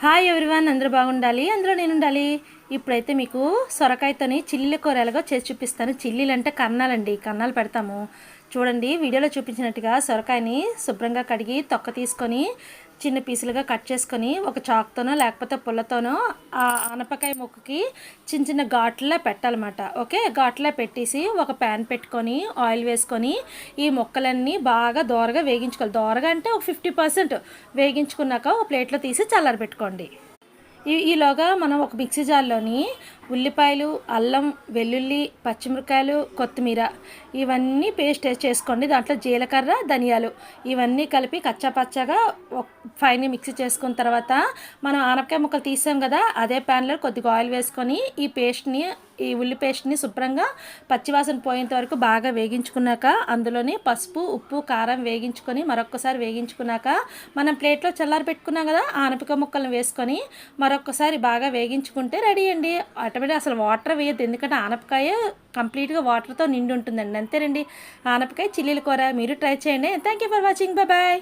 Hi everyone, అందరూ బాగుండాలి, అందులో నేను ఉండాలి. ఇప్పుడైతే మీకు సొరకాయతోని చిల్లీల కూర ఎలాగో చేసి చూపిస్తాను. చిల్లీలు అంటే కన్నాలండి, కన్నాలు పెడతాము. చూడండి, వీడియోలో చూపించినట్టుగా సొరకాయని శుభ్రంగా కడిగి తొక్క తీసుకొని చిన్న పీసులుగా కట్ చేసుకొని ఒక చాక్తోనో లేకపోతే పుల్లతోనో ఆ ఆనపకాయ ముక్కకి చిన్న చిన్న ఘాట్లా పెట్టాలన్నమాట. ఓకే, ఘాట్లా పెట్టేసి ఒక ప్యాన్ పెట్టుకొని ఆయిల్ వేసుకొని ఈ ముక్కలన్నీ బాగా దోరగా వేగించుకోవాలి. దోరగా అంటే ఒక 50% వేగించుకున్నాక ఒక ప్లేట్లో తీసి చల్లారబెట్టుకోండి. ఈలోగా మనం ఒక మిక్సీ జార్లోని ఉల్లిపాయలు, అల్లం, వెల్లుల్లి, పచ్చిమిరపకాయలు, కొత్తిమీర ఇవన్నీ పేస్ట్ చేసుకోండి. దాంట్లో జీలకర్ర, ధనియాలు ఇవన్నీ కలిపి కచ్చాపచ్చాగా ఫైన్ మిక్సీ చేసుకున్న తర్వాత మనం ఆనపకాయ ముక్కలు తీసాం కదా, అదే ప్యాన్లో కొద్దిగా ఆయిల్ వేసుకొని ఈ ఉల్లి పేస్ట్ని శుభ్రంగా పచ్చివాసన పోయేంత వరకు బాగా వేగించుకున్నాక అందులోని పసుపు, ఉప్పు, కారం వేగించుకొని మరొకసారి వేగించుకున్నాక మనం ప్లేట్లో చల్లారి పెట్టుకున్నాం కదా ఆనపకాయ ముక్కలను వేసుకొని మరొకసారి బాగా వేగించుకుంటే రెడీ అండి. ఆటోమేటిక్ అసలు వాటర్ వేయద్దు, ఎందుకంటే ఆనపకాయ కంప్లీట్గా వాటర్తో నిండి ఉంటుందండి. అంతేనండి, ఆనపకాయ చిల్లీల కూర. మీరు ట్రై చేయండి. Thank you for watching. Bye.